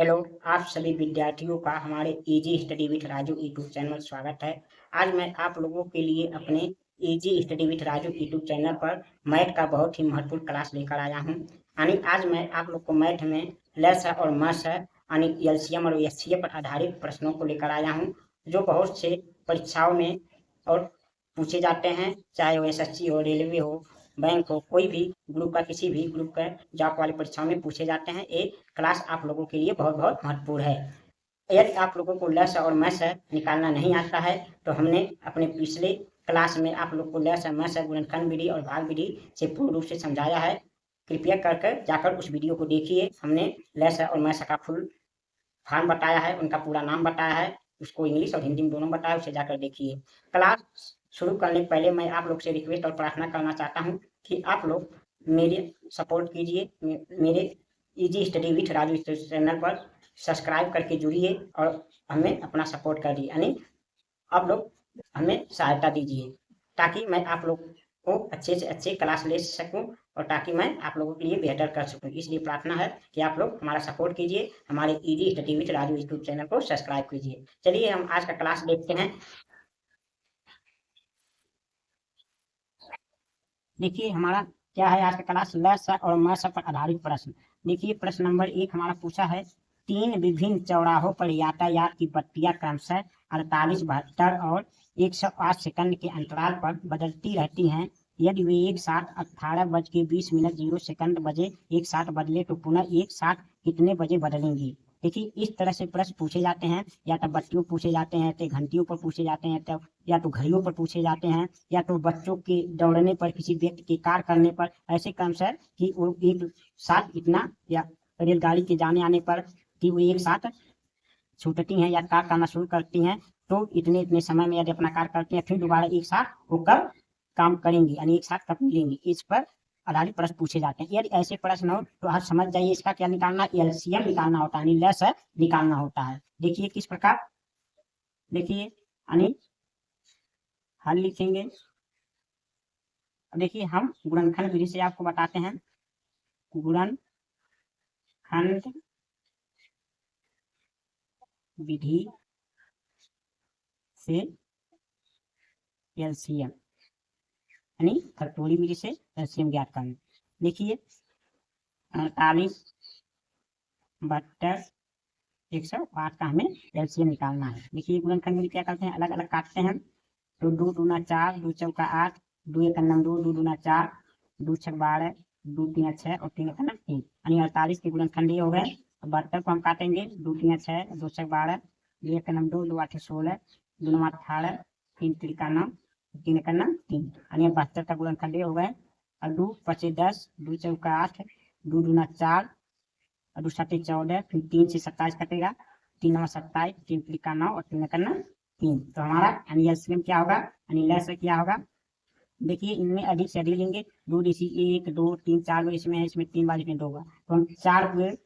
Hello, आप सभी विद्यार्थियों का हमारे easy study with Raju YouTube channel में स्वागत है। आज मैं आप लोगों के लिए अपने easy study with Raju YouTube channel पर मैथ का बहुत ही महत्वपूर्ण क्लास लेकर आया हूं। यानी आज मैं आप लोग को मैथ में लेस है और मस है यानी एलसीएम और एचसीएफ पर आधारित प्रश्नों को लेकर आया हूं, जो बहुत से परीक्षाओं में और पूछे जाते हैं, चाहे वो एसएससी हो, रेलवे हो, बैंक हो, कोई भी ग्रुप का किसी भी ग्रुप का जॉब वाली परीक्षाओं में पूछे जाते हैं। ये क्लास आप लोगों के लिए बहुत बहुत महत्वपूर्ण है। यदि आप लोगों को लेस और मैस निकालना नहीं आता है तो हमने अपने पिछले क्लास में आप लोग को लेस और मैस गुणनखंड विधि और भाग विधि से पूर्ण रूप से समझाया है। कृपया कर जाकर उस वीडियो को देखिए। हमने लेस और मैस का फुल फॉर्म बताया है, उनका पूरा नाम बताया है, उसको इंग्लिश और हिंदी में दोनों बताया, उसे जाकर देखिए। क्लास शुरू करने पहले मैं आप लोग से रिक्वेस्ट और प्रार्थना करना चाहता हूँ कि आप लोग मेरे सपोर्ट कीजिए, मेरे easy study with Raju channel पर सब्सक्राइब करके जुड़िए और हमें अपना सपोर्ट करिए, यानी आप लोग हमें सहायता दीजिए ताकि मैं आप लोग को अच्छे से अच्छे क्लास ले सकूं और ताकि मैं आप लोगों के लिए बेहतर कर सकूं। इसलिए प्रार्थना है कि आप लोग हमारा सपोर्ट कीजिए, हमारे easy study with Raju YouTube channel को सब्सक्राइब कीजिए। चलिए हम आज का क्लास देखते हैं। देखिए हमारा क्या है आज का क्लास, लेस और मैस पर आधारित प्रश्न। देखिए प्रश्न नंबर 1 हमारा पूछा है, 3 विभिन्न चौराहों पर यातायात की बत्तियां क्रमशः 48, 72 और 108 सेकंड के अंतराल पर बदलती रहती हैं। यदि वे एक साथ 18:20 बजे एक साथ बदले तो पुनः एक साथ कितने बजे बदलेंगी। देखिए इस तरह से प्रश्न पूछे जाते हैं, या तो बत्तियों पूछे जाते हैं, तो घंटियों पर पूछे जाते हैं, तो या तो घड़ियों पर पूछे जाते हैं, या तो बच्चों के दौड़ने पर, किसी व्यक्ति के कार करने पर, ऐसे क्रम से कि वो एक साथ इतना, या रेलगाड़ी के जाने आने पर कि वो एक साथ छूटती हैं या कार करना शुरू करती हैं, तो इतने इतने समय में यदि अपना कार करती हैं फिर दोबारा एक साथ वो कब काम करेंगी, यानी एक साथ कब मिलेंगी, इस पर आधारित प्रश्न पूछे जाते हैं। यदि ऐसे प्रश्न हो तो आप समझ जाइए इसका क्या निकालना, एलसीएम निकालना होता है, यानी लेस निकालना होता है। देखिए किस प्रकार, देखिए यानी हल लिखेंगे। देखिए हम गुणनखंड विधि से आपको बताते हैं, गुणनखंड विधि से एलसीएम यानी फैक्टोरियल विधि से एलसीएम ज्ञात करना। देखिए 48/108 का हमें एलसीएम निकालना है। देखिए गुणनखंड विधि क्या करते हैं, अलग अलग काटते हैं, तो 2 दूना 4, 2 चौका 8, 2 एक 2, 2 दूना 4, 2 छक 12, 2 तीन 6 और 3 एक 3, यानी 48 के गुणनखंड ये हो गए। 72 को हम काटेंगे, 2 तीन 6, 2 छक 12, 2 एक 2, 2 8 16, 2 9 18, 3 त्रिका 9, 3 एक 3, यानी 72 का गुणनखंड ये हो गए। और 2 पचे 10, 2 चौका 8, 2 दूना 4 और 2 सत्ते 14, फिर 3 से 27 कटेगा, 3 9 27, 3 त्रिका 9 और 3 एक 3। तो हमारा यानी एलसीएम क्या होगा, यानी लेस क्या होगा। देखिए इनमें अधिक से अधिक लेंगे, 2 जैसी 1 2 3 4 बार इसमें है, इसमें 3 बार इसमें 2 बार, तो हम 4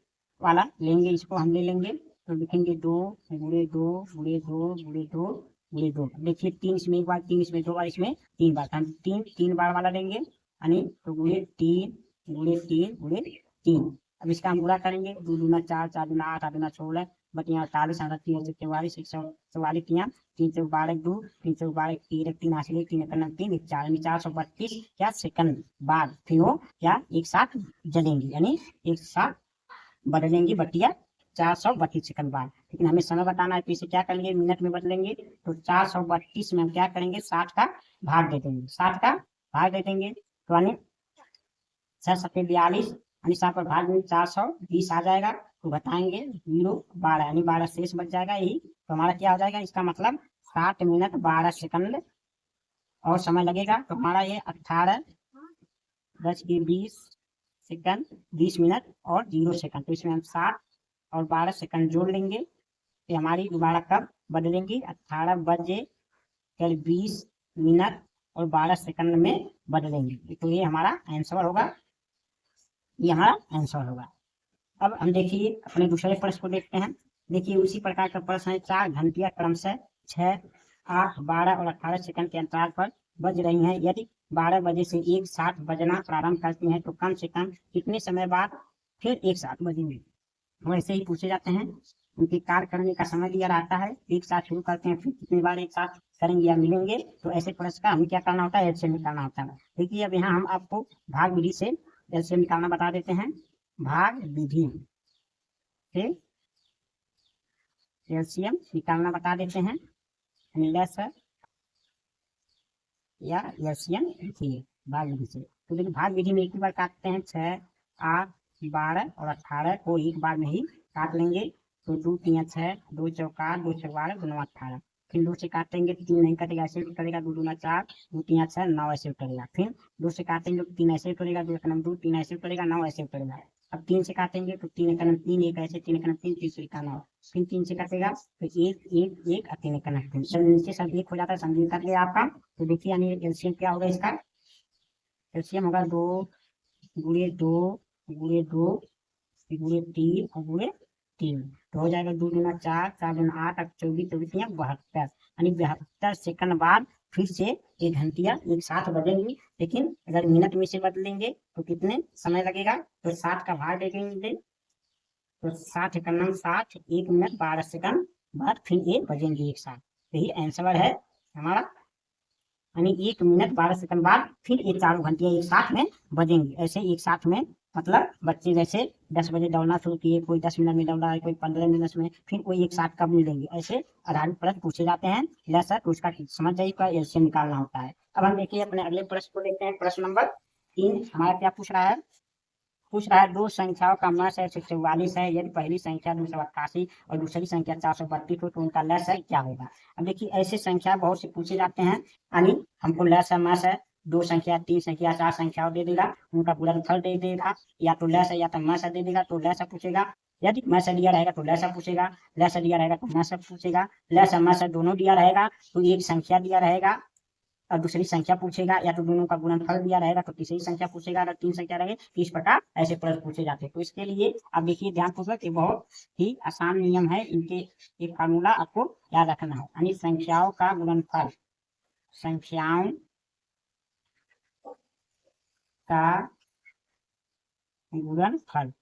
वाला लेंगे, इसको हम ले लेंगे, तो लिखेंगे 2 गुणे 2 गुणे 2 गुणे 2 गुणे 2। देखिए 3 इसमें 1 बार, 3 इसमें 2 बार, इसमें 3 बार, हम 3 बार वाला लेंगे, यानी तो गुणे 3 गुणे 3 गुणे 3। अब इसका हम गुणा करेंगे, 2 दूना 4, 4 दूना 8, 8 दूना 16, बटिया 48, 3 44, 144, 3 चौक 12, 2 3 चौक 12, 3 3 हासिल 3 3 4, 432 क्या सेकंड बाद फिर वो क्या एक साथ जलेंगी, यानी एक साथ बदलेंगी बटिया 432 सेकंड बाद। लेकिन हमें समय बताना है, तो इसे क्या करेंगे, मिनट में बदलेंगे, तो 432 में हम क्या करेंगे, 60 का भाग दे देंगे, 60 का भाग दे देंगे, तो यानी 6 सत्ते 42, यानी 7 पर भाग में 420 आ जाएगा, तो बताएंगे 0 12, यानी 12 शेष बच जाएगा, यही तो हमारा क्या हो जाएगा, इसका मतलब 7 मिनट 12 सेकंड और समय लगेगा। तो हमारा ये 18:10 सेकंड 20 मिनट और 0 सेकंड, तो इसमें हम 7 और 12 सेकंड जोड़ लेंगे, तो हमारी दोबारा कब बदलेंगी, 18 बजे 20 मिनट और 12 सेकंड में बदलेंगे। तो ये हमारा आंसर होगा, ये हमारा आंसर होगा। अब हम देखिए अपने दूसरे प्रश्न को देखते हैं। देखिए उसी प्रकार का प्रश्न है, 4 घंटियां क्रमशः 6, 8, 12 और 18 सेकंड के अंतराल पर बज रही हैं। यदि 12 बजे से एक साथ बजना प्रारंभ करती हैं तो कम से कम कितने समय बाद फिर एक साथ बजेंगी। वैसे ही पूछे जाते हैं। उनके कार्य करने का समय दिया रहता है, एक साथ शुरू करते हैं, फिर कितनी बार एक साथ करेंगे या मिलेंगे, तो ऐसे प्रश्न का हमें क्या करना होता है, एलसीएम निकालना होता है। देखिए अब यहाँ हम आपको भाग विधि से एलसीएम निकालना बता देते हैं। भाग विधि से एलसीएम निकालना बता देते हैं, सर या एलसीएम लिखिए भाग विधि से। तो देखिए भाग विधि में एक ही बार काटते हैं, 6, 8, 12 और 18 को एक बार में ही काट लेंगे। तो 2 3 6, 2 चौका 2 12, 2 9 18। फिर 2 से काटेंगे तो 3 नहीं कटेगा, ऐसे करेगा, 2 दूना 4, 2 3 6 9 ऐसे करेगा। फिर 2 से काटेंगे तो 3 ऐसे करेगा, 2 एक 2 3 ऐसे करेगा, 9 ऐसे करेगा। अब 3 से काटेंगे तो 3 एक 3 एक ऐसे, 3 एक 3 तीसरी का 9। फिर 3 से काटेगा तो 1 1 1 और 3 एक 3। सब नीचे सब एक हो जाता है, समझिए कर लिया आपका। तो देखिए यानी एलसीएम क्या होगा इसका, एलसीएम होगा 2 गुणे 2 गुणे 2 गुणे 3 और गुणे 3। तो हो जाएगा 2 दूना 4, 4 दूना 8 और 24 24 72। यानी 72 सेकंड बाद फिर से ये घंटियां एक साथ बजेंगी। लेकिन अगर मिनट में से बदलेंगे तो कितने समय लगेगा, तो 60 का भाग देंगे तो 60 का नाम 60, 1 मिनट 12 सेकंड बाद फिर ये बजेंगे एक साथ। यही आंसर है हमारा, यानी 1 मिनट 12 सेकंड बाद फिर ये चारों घंटियां एक साथ में बजेंगी। ऐसे एक साथ में मतलब बच्चे जैसे 10 बजे दौड़ना शुरू किए, कोई 10 मिनट में दौड़ा है, कोई 15 मिनट में, फिर कोई एक साथ कब मिलेंगे, ऐसे आधारित प्रश्न पूछे जाते हैं। लेसर तो उसका समझ जाइए का एलसीएम निकालना होता है। अब हम देखिए अपने अगले प्रश्न को देखते हैं। प्रश्न नंबर 3 हमारा क्या पूछ रहा है, दो संख्याओं का मस है 144 है, यदि पहली संख्या 288 और दूसरी संख्या 432 हो तो उनका लस है क्या होगा। अब देखिए ऐसे संख्या बहुत से पूछे जाते हैं, यानी हमको लस है मस है, 2 संख्या 3 संख्या 4 संख्याओं दे देगा, उनका गुणनफल दे देगा, या तो लस है या तो मस दे देगा, तो लस पूछेगा। यदि मस दिया रहेगा तो लस पूछेगा, लस दिया रहेगा तो मस पूछेगा, लस मस दोनों दिया रहेगा तो एक संख्या दिया रहेगा और दूसरी संख्या पूछेगा, या तो दोनों का गुणनफल दिया रहेगा तो तीसरी संख्या पूछेगा, अगर 3 संख्या रहे तो इस प्रकार ऐसे प्रश्न पूछे जाते हैं। तो इसके लिए आप देखिए ध्यानपूर्वक, ये बहुत ही आसान नियम है, इनके एक फार्मूला आपको याद रखना है। यानी संख्याओं का गुणनफल, संख्याओं का गुणनफल,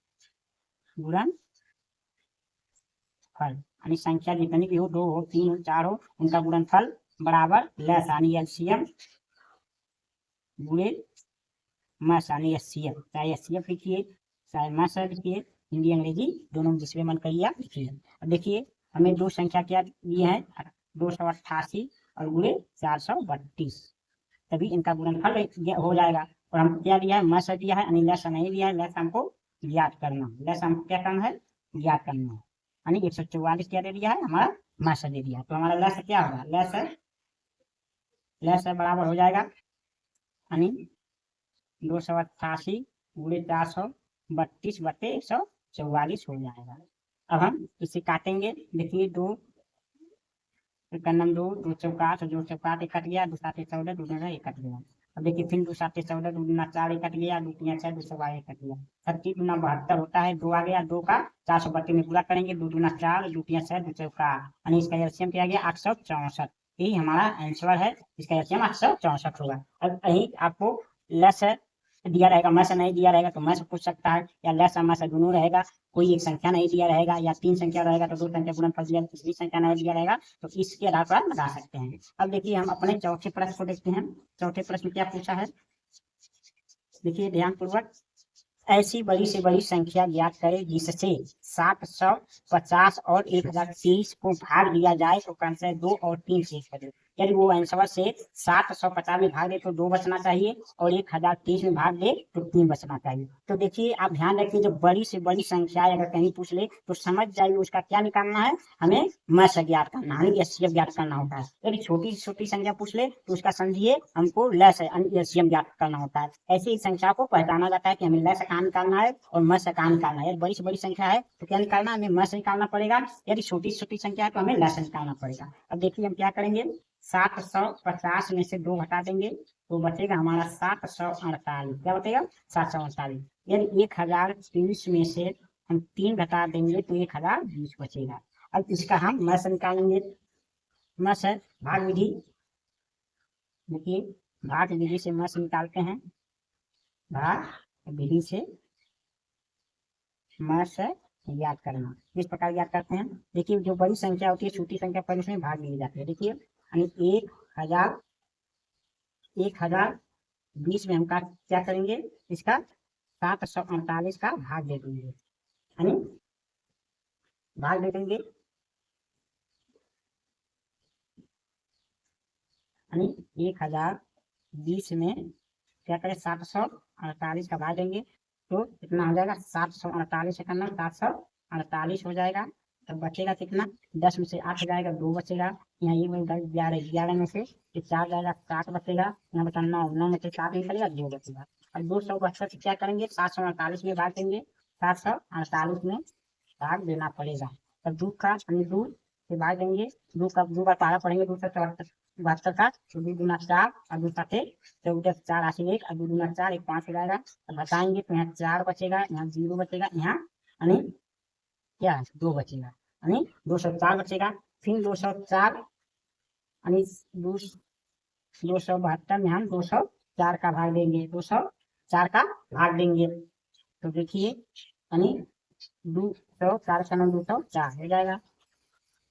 यानी संख्या जितनी भी हो, 2 हो 3 हो 4 हो, उनका गुणनफल बराबर लस यानी एलसीएम गुणे मस यानी एचसीएफ, चाहे एचसीएफ लिखिए चाहे मस लिखिए, हिंदी अंग्रेजी दोनों जिसमें मन करिए आप लिखिए। अब देखिए हमें दो संख्या क्या दी है, 288 और गुणे 432, तभी इनका गुणनफल हो जाएगा। और हमको क्या दिया है, मस दिया है, यानी लस नहीं दिया है, लस हमको ज्ञात करना है, लस हमको क्या करना है, ज्ञात करना है। यानी 144 क्या दे दिया है, हमारा मस दे दिया, तो हमारा लस क्या होगा, लस बराबर हो जाएगा यानी 288 गुणे 432 बटे 144 हो जाएगा। अब हम इसे काटेंगे, देखिए 2 2 2 चौका 8, 2 चौका 8 कट गया, 2 7 14, 2 9 कट गया। अब देखिए फिर 2 7 14, 2 9 4 कट गया, 2 3 6, 2 12 कट गया। 36 गुना 72 होता है, 2 आ गया, 2 का 432 में पूरा करेंगे, 2 दूना 4, 2 3 6, 2 चौका, यानी इसका एलसीएम क्या गया 864। यही हमारा आंसर है, इसका एलसीएम 864 होगा। अब यही आपको लस दिया रहेगा, मस नहीं दिया रहेगा तो मस पूछ सकता है, या लस और मस दोनों रहेगा, कोई एक संख्या नहीं दिया रहेगा, या 3 संख्या रहेगा तो 2 संख्या गुणनफल दिया, तीसरी संख्या नहीं दिया रहेगा तो इसके आधार पर लगा सकते हैं। अब देखिए हम अपने चौथे प्रश्न को देखते हैं। चौथे प्रश्न क्या पूछा है, देखिए ध्यानपूर्वक, ऐसी बड़ी से बड़ी संख्या ज्ञात करें जिससे 750 और 1023 को भाग दिया जाए तो क्रमशः 2 और 3 शेष बचे। यदि वो आंसर से 750 में भाग दे तो 2 बचना चाहिए, और 1023 में भाग दे तो 3 बचना चाहिए। तो देखिए आप ध्यान रखिए, जब बड़ी से बड़ी संख्या अगर कहीं पूछ ले तो समझ जाइए उसका क्या निकालना है, हमें मस ज्ञात करना है, एचसीएफ ज्ञात करना होता है। यदि छोटी छोटी संख्या पूछ ले तो उसका समझिए हमको लस एचसीएफ ज्ञात करना होता है। ऐसे ही संख्या को पहचाना जाता है कि हमें लस कहाँ निकालना है और मस कहाँ निकालना है। यदि बड़ी से बड़ी संख्या है तो क्या निकालना है, हमें मस निकालना पड़ेगा, यदि छोटी छोटी संख्या है तो हमें लस निकालना पड़ेगा। अब देखिए हम क्या करेंगे, 750 में से 2 घटा देंगे तो बचेगा हमारा 748। क्या बचेगा, 748। यदि 1023 में से हम 3 घटा देंगे तो 1020 बचेगा। अब इसका हम मस निकालेंगे, मस है भाग विधि, देखिए भाग विधि से मस निकालते हैं, भाग विधि से मस याद करना। किस प्रकार याद करते हैं, देखिए जो बड़ी संख्या होती है छोटी संख्या पर उसमें भाग ली जाती है। देखिए यानी 1020 में हम क्या करेंगे, इसका 748 का भाग दे देंगे, यानी भाग दे देंगे, यानी 1020 में क्या करें 748 का भाग देंगे तो कितना हो जाएगा, 748 से करना 748 हो जाएगा। तब बचेगा कितना, 10 में से 8 जाएगा, 2 बचेगा, यहाँ ये 11 में से 4 जाएगा, 7 बचेगा, यहाँ बचा 9 में से 7 निकलेगा, 2 बचेगा। और 272 से क्या करेंगे, 748 में भाग देंगे, 748 में भाग देना पड़ेगा। तब 2 का से भाग देंगे, 2 का पारा पढ़ेंगे, 272 का, तो 2 दूना 4 और 2 साथे 14, 4 80 1 और 2 दूना 4 एक 5 हो जाएगा। अब बताएंगे तो यहाँ 4 बचेगा, यहाँ 0 बचेगा, यहाँ यानी क्या 2 बचेगा, यानी 204 बचेगा। फिर 204 यानी 272 में हम 204 का भाग देंगे, 204 का भाग देंगे, तो देखिए यानी 204 का 204 हो जाएगा।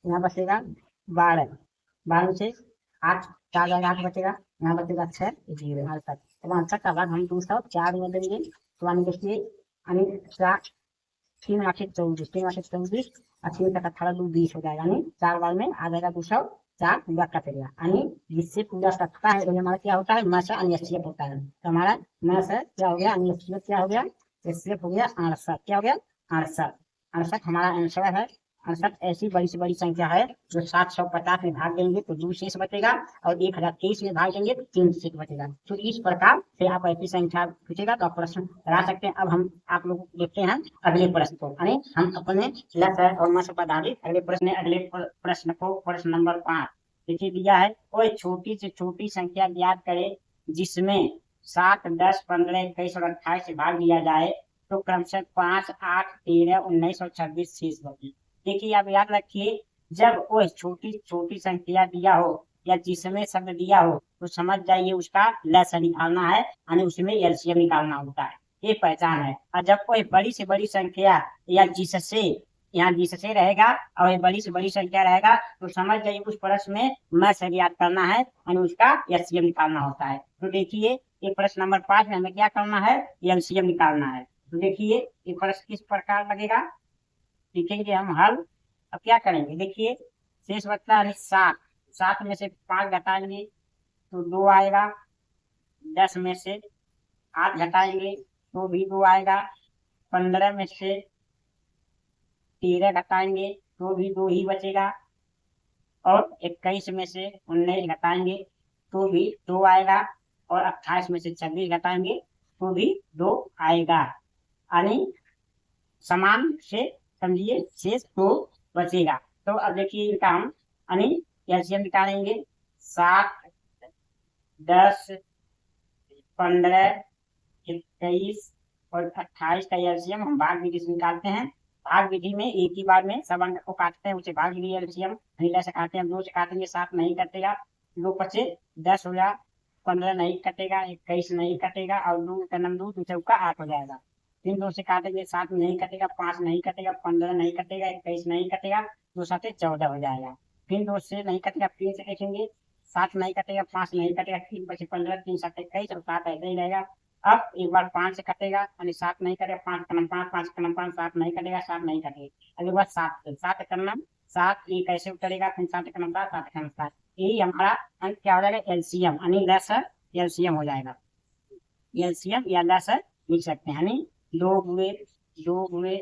यहाँ बचेगा 12 से 8 4 जाएगा, 8 बचेगा, यहाँ बचेगा 6 0 68। तो 68 का भाग हम 204 में देंगे, तो यानी देखिए यानी 3 8 24 3 8 24 और 3 तक 18 2 20 हो जाएगा, यानी 4 बार में आ जाएगा 204 पूरा कटेगा। यानी जिससे पूरा कटता है तो हमारा क्या होता है, मस अनिश्चित होता है। तो हमारा मस क्या हो गया, अनिश्चित क्या हो गया, एसएफ हो गया 68, क्या हो गया 68। 68 हमारा आंसर है। 68 ऐसी बड़ी से बड़ी संख्या है जो 750 में भाग देंगे तो 2 शेष बचेगा, और 1023 में भाग देंगे तो 3 शेष बचेगा। तो इस प्रकार से आप ऐसी संख्या पूछेगा तो आप प्रश्न करा सकते हैं। अब हम आप लोग देखते हैं अगले प्रश्न को, यानी हम अपने लक्ष्य और मस पर आधारित अगले प्रश्न को, प्रश्न नंबर 5 देखिए दिया है, कोई छोटी से छोटी संख्या ज्ञात करे जिसमें 7 10 15 21 और 28 से भाग लिया जाए तो क्रमशः 5 8 13 19 और 26 शेष बचे। देखिए आप याद रखिए, जब कोई छोटी छोटी संख्या दिया हो या जिसमें शब्द दिया हो तो समझ जाइए उसका लसाअ निकालना है, यानी उसमें एलसीएम निकालना होता है, ये पहचान है। और जब कोई बड़ी से बड़ी संख्या या जिससे, यहाँ जिससे रहेगा और बड़ी से बड़ी संख्या रहेगा तो समझ जाइए उस प्रश्न में मैथ याद करना है, यानी उसका एलसीएम निकालना होता है। तो देखिए ये प्रश्न नंबर 5 में हमें क्या करना है, एलसीएम निकालना है। तो देखिए ये प्रश्न किस प्रकार लगेगा, लिखेंगे हम हल। अब क्या करेंगे, देखिए शेष बचता है 7, 7 में से 5 घटाएंगे तो 2 आएगा, 10 में से 8 घटाएंगे तो भी 2 आएगा, 15 में से 13 घटाएंगे तो भी 2 ही बचेगा, और 21 में से 19 घटाएंगे तो भी 2 आएगा, और 28 में से 26 घटाएंगे तो भी 2 आएगा, यानी समान से समझिए शेष 2 बचेगा। तो अब देखिए इनका हम यानी एलसीएम निकालेंगे, 7 10 15 21 और 28 का एलसीएम हम भाग विधि से निकालते हैं। भाग विधि में एक ही बार में सब अंक को काटते हैं, उसे भाग विधि एलसीएम नीला से काटते हैं, 2 से काटेंगे 7 नहीं कटेगा, 2 बचे 10 हो जाएगा, 15 नहीं कटेगा, 21 नहीं कटेगा, और 2 का नम 2 चौका 8 हो जाएगा। 3 2 से काटेंगे 7 नहीं कटेगा, 5 नहीं कटेगा, 15 नहीं कटेगा, 21 नहीं कटेगा, 2 7 14 हो जाएगा। फिर 2 से नहीं कटेगा, 3 से देखेंगे 7 नहीं कटेगा, 5 नहीं कटेगा, 3 बचे 15, 3 7 21 और 7 ऐसे ही रहेगा। अब एक बार 5 से कटेगा, यानी 7 नहीं कटेगा, 5 का नम 5 5 का नम 5 7 नहीं कटेगा, 7 नहीं कटेगा। अगली बार 7 का नम 7 ये कैसे उतरेगा, फिर 7 का नम 7 7 का नम 7, यही हमारा अंक क्या हो जाएगा, एलसीएम यानी लसाअ एलसीएम हो जाएगा। एलसीएम या लसाअ लिख सकते हैं, यानी 2 गुणे 2 गुणे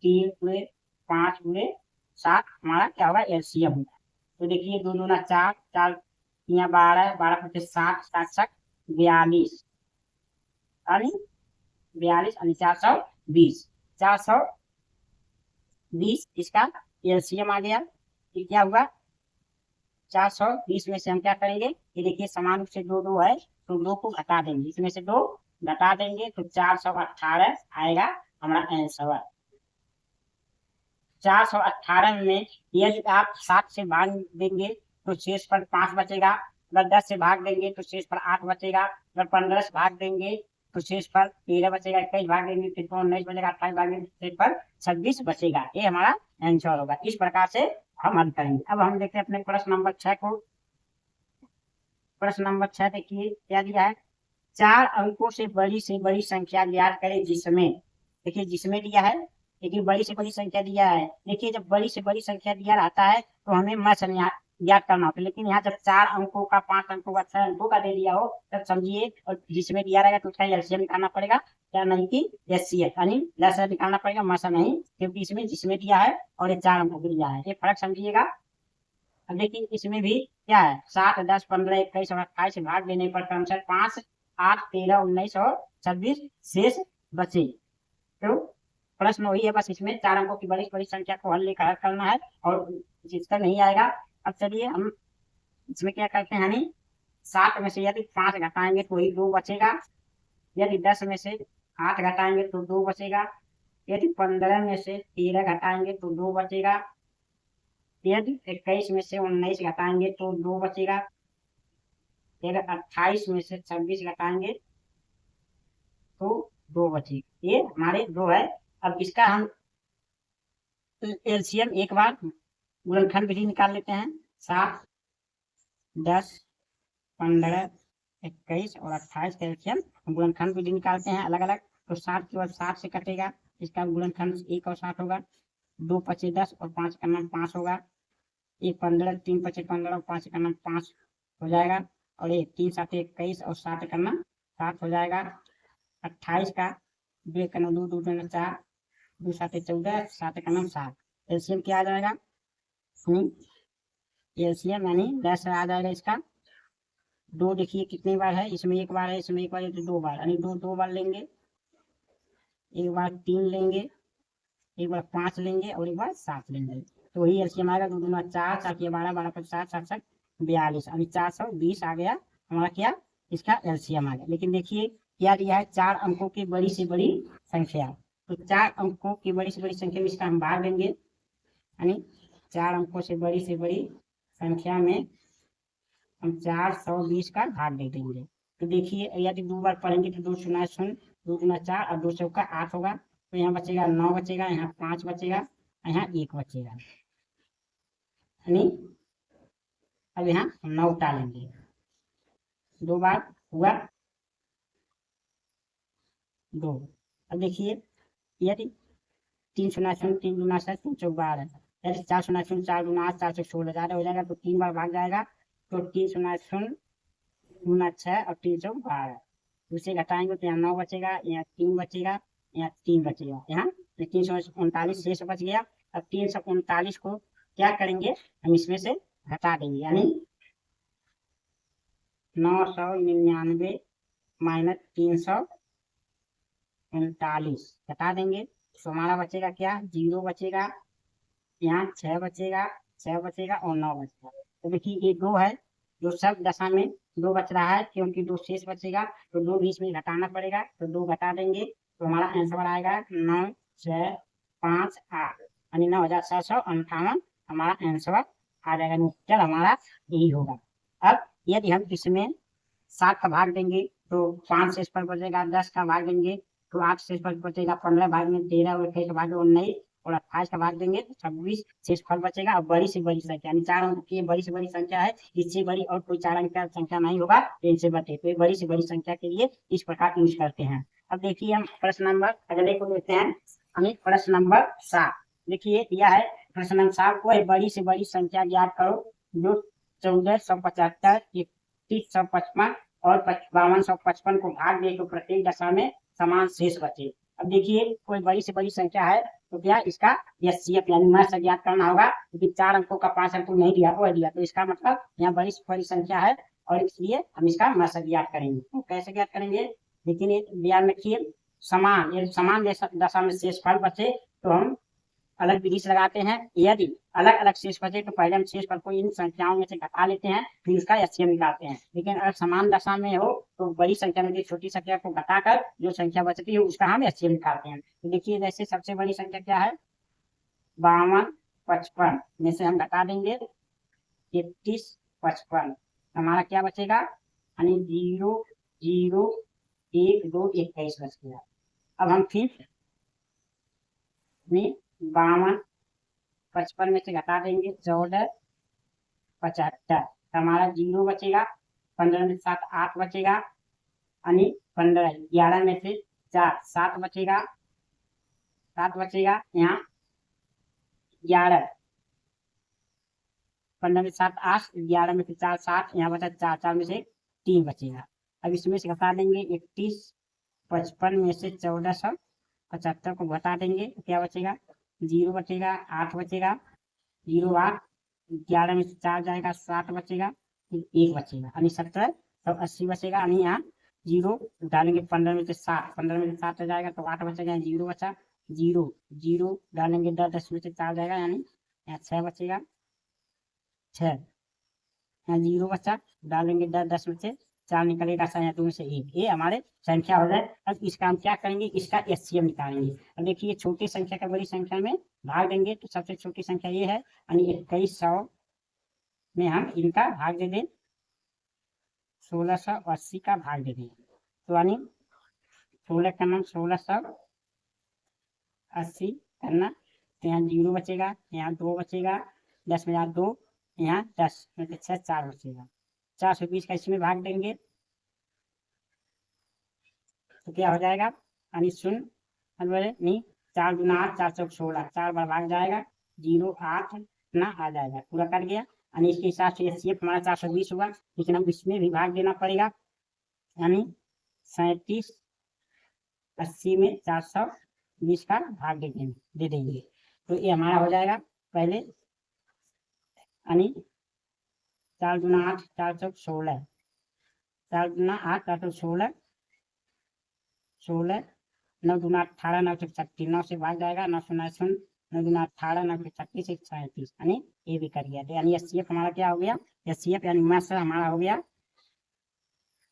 3 गुणे 5 गुणे 7 हमारा क्या होगा, एलसीएम होगा। तो देखिए 2 दूना 4 4 यहाँ 12 12 पच्चीस 60 7 42 यानी 42 यानी 420 420 इसका एलसीएम आ गया। फिर क्या हुआ, 420 में से हम क्या करेंगे, ये देखिए समान रूप से 2 2 है तो 2 को घटा देंगे, इसमें से 2 घटा देंगे तो 418 आएगा हमारा आंसर। 418 में यदि आप 7 से भाग देंगे तो शेष पर 5 बचेगा, अगर 10 से भाग देंगे तो शेष पर 8 बचेगा, अगर 15 से भाग देंगे तो शेषफल 13 बचेगा, 21 भाग देंगे 19 बचेगा, 28 भाग देंगे शेषफल 26 बचेगा। ये हमारा आंसर होगा। इस प्रकार से हम हल करेंगे। अब हम देखते हैं अपने प्रश्न नंबर 6 को। प्रश्न नंबर 6 देखिए क्या दिया है, 4 अंकों से बड़ी संख्या ज्ञात करें जिसमें, देखिए जिसमें दिया है, देखिए बड़ी से बड़ी संख्या दिया है। देखिए जब बड़ी से बड़ी संख्या दिया रहता है तो हमें मत याद करना होता है, लेकिन यहाँ जब 4 अंकों का, 5 अंकों का, 6 अंकों का दे दिया हो तब समझिए, और जिसमें दिया रहेगा तो उसका एलसीएम निकालना पड़ेगा, क्या नहीं कि एचसीएफ यानी लसा निकालना पड़ेगा, मसा नहीं, क्योंकि इसमें जिसमें दिया है और ये 4 अंकों दिया है, ये फर्क समझिएगा। अब देखिए इसमें भी क्या है, 7, 10, 15, 21 और 28 भाग देने पर क्रमशः 5, 8, 13, 19 और 26 शेष बचे। तो प्रश्न वही है, बस इसमें 4 अंकों की बड़ी बड़ी संख्या को हल लेकर करना है, और जिसका नहीं आएगा। अब चलिए हम इसमें क्या करते हैं, यानी 7 में से यदि 5 घटाएंगे तो वही 2 बचेगा, यदि 10 में से 8 घटाएंगे तो 2 बचेगा, यदि 15 में से 13 घटाएंगे तो 2 बचेगा, यदि 21 में से 19 घटाएंगे तो 2 बचेगा, यदि 28 में से 26 घटाएंगे तो 2 बचेगा। ये हमारे 2 है। अब इसका हम एलसीएम एक बार गुणनखंड विधि निकाल लेते हैं। 7, 10, 15, 21 और 28 का एलसीएम गुणनखंड विधि निकालते हैं अलग अलग। तो 7 केवल 7 से कटेगा, इसका गुणनखंड 1 और 7 होगा, 2 पचे 10 और 5 का नाम 5 होगा, 1 15, 3 पचे 15 और 5 का नाम 5 हो जाएगा, और ये 3 7 21 और 7 का नाम 7 हो जाएगा। 28 का 2 का नाम 2, 2 2 4, 2 7 14, 7 का नाम 7। एलसीएम क्या आ जाएगा, एलसीएम यानी 10 आ जाएगा इसका। 2 देखिए कितनी बार है, इसमें एक बार है, इसमें एक बार है, तो 2 बार, यानी 2 बार लेंगे, एक बार 3 लेंगे, एक बार 5 लेंगे और एक बार 7 लेंगे। तो वही एलसीएम आएगा, 2 दूना 4, 4 के 12, 12 पर 7, 7 42, अभी 420 आ गया हमारा क्या, इसका एलसीएम आ गया। लेकिन देखिए क्या दिया है, 4 अंकों की बड़ी से बड़ी संख्या, तो 4 अंकों की बड़ी से बड़ी संख्या में इसका हम भाग देंगे, यानी 4 अंकों से बड़ी संख्या में हम 420 का भाग दे देंगे। तो देखिए यदि 2 बार पढ़ेंगे तो 2 शून्य 0, 2 दूना 4 और 2 चौका 8 होगा, तो यहाँ बचेगा 9 बचेगा, यहाँ 5 बचेगा, यहाँ 1 बचेगा, यानी अब यहाँ 9 डालेंगे, 2 बार हुआ 2। अब देखिए यदि 3 शून्य 0, 3 दूना 7, 3 चौक 12, यदि 4 शून्य 0, 4 दूना 8, 4 चौक 16, ज़्यादा हो जाएगा तो 3 बार भाग जाएगा, तो 3 शून्य 0 दूना 6 और 3 चौक 12, उसे घटाएंगे तो यहाँ 9 बचेगा, यहाँ 3 बचेगा, यहाँ 3 बचेगा, यहाँ 339 शेष बच गया। अब 339 को क्या करेंगे, हम इसमें से घटा देंगे, यानी 999 माइनस 339 घटा देंगे, तो हमारा बचेगा क्या, 0 बचेगा, यहाँ 6 बचेगा, 6 बचेगा और 9 बचेगा। तो देखिए ये 2 है, जो सब दशा में 2 बच रहा है, क्योंकि 2 शेष बचेगा तो 2 बीच में घटाना पड़ेगा, तो 2 घटा देंगे, तो हमारा आंसर आएगा 9, 6, 5, 8, यानी 9758 हमारा आंसर आ जाएगा। उत्तर हमारा यही होगा। अब यदि हम इसमें 7 का भाग देंगे तो 5 शेष पर बचेगा, 10 का भाग देंगे तो 8 शेष पर बचेगा, 15 भाग में 13 और 21 का भाग 19 और 28 का भाग देंगे तो 26 शेष फल बचेगा। और बड़ी से बड़ी संख्या यानी 4 अंक की बड़ी से बड़ी संख्या है, इससे बड़ी और कोई 4 अंक का संख्या नहीं होगा, तो इनसे बटे, तो बड़ी से बड़ी संख्या के लिए इस प्रकार यूज करते हैं। अब देखिए हम प्रश्न नंबर अगले को लेते हैं, हमें प्रश्न नंबर 7 देखिए दिया है। प्रश्न नंबर 7 को बड़ी से बड़ी संख्या ज्ञात करो जो 1475, 3155 और 5255 को भाग दे तो प्रत्येक दशा में समान शेष बचे। अब देखिए कोई बड़ी से बड़ी संख्या है तो क्या इसका एचसीएफ यानी मत ज्ञात करना होगा, क्योंकि 4 अंकों का 5 अंकों नहीं दिया वो दिया, तो इसका मतलब यहाँ बड़ी से बड़ी संख्या है और इसलिए हम इसका मत ज्ञात करेंगे। तो कैसे ज्ञात करेंगे, लेकिन ये ध्यान रखिए, समान दशा में शेष फल बचे तो हम अलग विधि से लगाते हैं। यदि अलग अलग शेष बचे तो पहले हम शेष फल को इन संख्याओं में से घटा लेते हैं, फिर इसका एचसीएफ निकालते हैं। लेकिन अगर समान दशा में हो तो बड़ी संख्या में छोटी संख्या को घटाकर जो संख्या बचती है उसका हम एचसीएफ निकालते हैं। तो देखिए जैसे सबसे बड़ी संख्या क्या है, 52, 55 में से हम घटा देंगे 33, 55, हमारा क्या बचेगा, यानी 0, 0, 1 2 21 बच गया। अब हम फिर में 52 55 में से घटा देंगे 14 75, हमारा 0 बचेगा। 15 में 7 8 बचेगा, यानी 15 11 में से 4 7 बचेगा, 7 बचेगा यहाँ 11। 15 में 7 8, 11 में से 4 7, यहाँ बचा 4 4 में से 3 बचेगा। अब इसमें से घटा देंगे 31 55 में से 1475 को घटा देंगे तो क्या बचेगा 0 बचेगा, 8 बचेगा 0 8, 11 में से 4 जाएगा 7 बचेगा, फिर 1 बचेगा, यानी 1780 बचेगा। यानी यहाँ 0 डालेंगे 15 में से 7, 15 में से 7 जाएगा तो 8 बचेगा, 0 बचा, 0 0 डालेंगे 10 10 में से 4 जाएगा, यानी यहाँ 6 बचेगा, 6 यहाँ 0 बचा, डालेंगे 10 10 में से 4 निकलेगा, 2 में से 1, ये हमारे संख्या हो जाए। अब इसका हम क्या करेंगे, इसका एचसीएम निकालेंगे। अब देखिए छोटी संख्या का बड़ी संख्या में भाग देंगे तो सबसे छोटी संख्या ये है, यानी 2100 में हम इनका भाग दे दें 1680 का भाग दे दें, तो यानी 16 का नाम 1680 करना, तो यहाँ 0 बचेगा, यहाँ 2 बचेगा, 10 में 2, यहाँ 10 में से 6 4 बचेगा, 420 का इसमें भाग देंगे तो क्या हो जाएगा, यानी 0 नहीं 4 गुना 8 4 चौक 16, 4 बार भाग जाएगा, 0 8 ना आ जाएगा, पूरा कट गया। यानी इसके हिसाब से एचसीएफ हमारा 420 होगा, लेकिन हम इसमें भी भाग देना पड़ेगा, यानी 37 80 में 420 का भाग दे देंगे तो ये हमारा हो जाएगा पहले, यानी 4 गुना 8 4 चौक 16, 4 गुना 8 4 चौक 16, 16 9 गुना 18 9 चौक 36, 9 से भाग जाएगा, 9 9 गुना 18 9 चौक 36 37, यानी ये भी कर गया। तो यानी एचसीएफ हमारा क्या हो गया, एचसीएफ यानी मास हमारा हो गया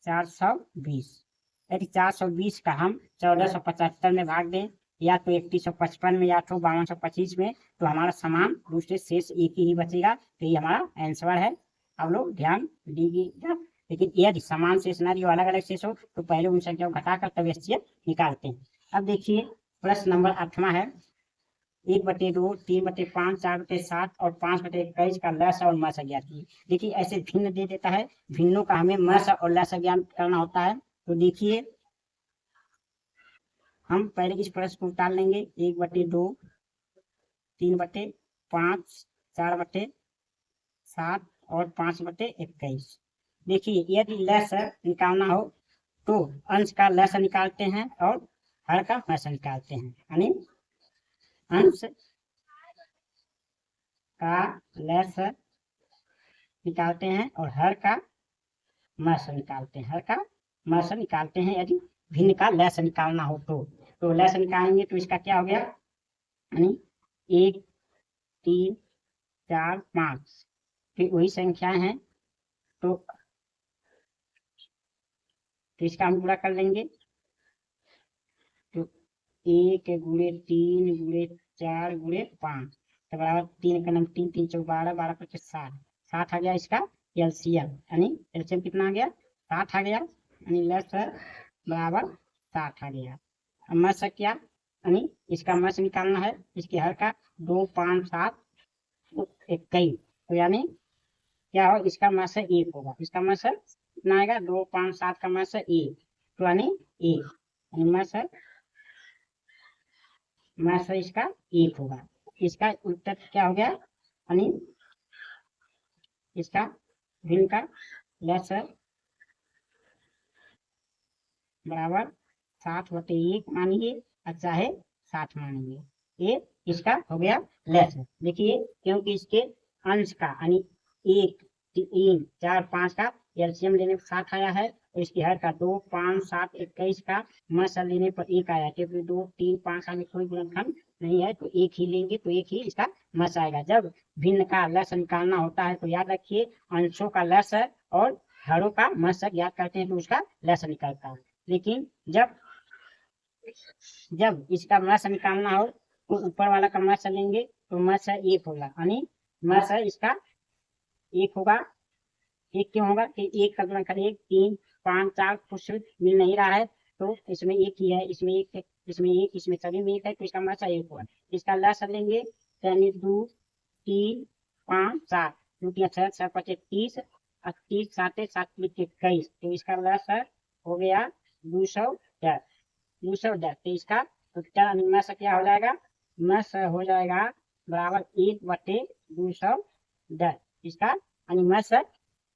420। यदि 420 का हम 1475 में भाग दें, या तो 3155 में, या तो 5225 में, तो हमारा समान दूसरे शेष एक ही बचेगा, तो ये हमारा आंसर है। अब लोग ध्यान दीजिएगा, लेकिन यदि समान शेष ना जो अलग अलग शेष हो तो पहले उन संख्या को घटाकर तब एचसीएफ निकालते हैं। अब देखिए प्रश्न नंबर 8वां है, 1/2 3/5 4/7 और 5/21 का लस और मस ज्ञात कीजिए। देखिए ऐसे भिन्न दे देता है, भिन्नों का हमें मस और लस ज्ञात करना होता है। तो देखिए हम पहले इस प्रश्न को उतार लेंगे, 1/2 3/5 4/7 और 5/21। देखिए यदि लस निकालना हो तो अंश का लस निकालते हैं और हर का मस निकालते हैं, यानी अंश का लस निकालते हैं और हर का मस निकालते हैं, हर का मस निकालते हैं। यदि भिन्न का लस निकालना हो तो लस निकालेंगे तो इसका क्या हो गया, यानी 1 3 4 5, फिर वही संख्या है तो इसका हम पूरा कर लेंगे, तो 1 गुणे 3 गुणे 4 गुणे 5 तो बराबर 3 का नाम 3 3 चौक 12 12 25 60 60 आ गया इसका एलसीएम, यानी एलसीएम कितना आ गया 60 आ गया, यानी लस बराबर 60 आ गया। अब मस क्या, यानी इसका मस निकालना है, इसके हर का 2 5 7 21, तो यानी क्या हो, इसका मस 1 होगा, इसका मस कितना आएगा 2 5 7 का मस 1, तो यानी 1, यानी मस इसका 1 होगा। इसका उत्तर क्या हो गया, यानी इसका भिन्न का लस बराबर 60/1 मानिए और चाहे 60 मानिए, ये इसका हो गया लस। देखिए क्योंकि इसके अंश का यानी 1 3 4 5 का एलसीएम लेने पर 60 आया है, और इसके हर का 2 5 7 21 का मस लेने पर 1 आया, क्योंकि 2 3 5 में कोई गुणनखंड नहीं है तो एक ही लेंगे तो एक ही इसका मस आएगा। जब भिन्न का लस निकालना होता है तो याद रखिए अंशों का लस और हरों का मस ज्ञात करते हैं तो उसका लस निकलता है। लेकिन जब इसका मस निकालना हो तो ऊपर वाला का मस लेंगे तो मस 1 होगा, यानी मस इसका 1 होगा। 1 क्यों होगा कि 1 का गुणनखंड 1 3 5 4 कुछ मिल नहीं रहा है, तो इसमें एक ही है, इसमें एक है, इसमें एक, इसमें सभी में एक है, तो इसका मतलब एक हुआ। इसका लस लेंगे, यानी 2 3 5 7, 2 3 6 6 5 30, 30 7 7 21, तो इसका लस हो गया 210, 210। तो इसका उत्तर अनुमस क्या हो जाएगा, मस हो जाएगा बराबर 1/210। इसका अनुमस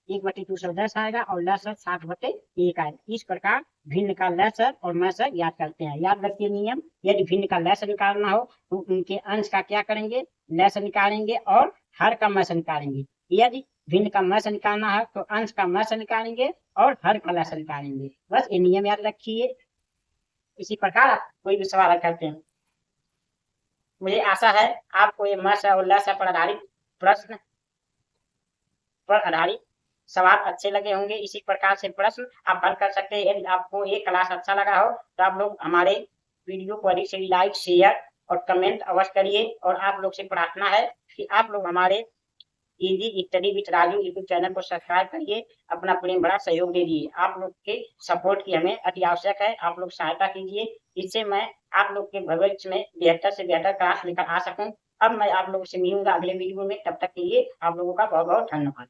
1/210 आएगा और लसर 7/1 आएगा। इस प्रकार भिन्न का लसर और मसर याद करते हैं। याद रखिए नियम, यदि भिन्न का लसर निकालना हो तो उनके अंश का क्या करेंगे, लसर निकालेंगे और हर का मसर निकालेंगे। यदि भिन्न का मसर निकालना है तो अंश का मसर निकालेंगे और हर का लसर निकालेंगे। बस ये नियम याद रखिए। इसी प्रकार आप कोई भी सवाल करते हैं। मुझे आशा है आपको ये मसर और लसर पर आधारित प्रश्न पर आधारित सवाल अच्छे लगे होंगे। इसी प्रकार से प्रश्न आप हल कर सकते हैं। यदि आपको ये क्लास अच्छा लगा हो तो आप लोग हमारे वीडियो को अधिक से लाइक शेयर और कमेंट अवश्य करिए। और आप लोग से प्रार्थना है कि आप लोग हमारे easy study with Raju YouTube channel को सब्सक्राइब करिए, अपना प्रेम बड़ा सहयोग दे दिए। आप लोग के सपोर्ट की हमें अति आवश्यक है, आप लोग सहायता कीजिए, इससे मैं आप लोग के भविष्य में बेहतर से बेहतर क्लास लेकर आ सकूं। अब मैं आप लोगों से मिलूंगा अगले वीडियो में, तब तक के लिए आप लोगों का बहुत बहुत धन्यवाद।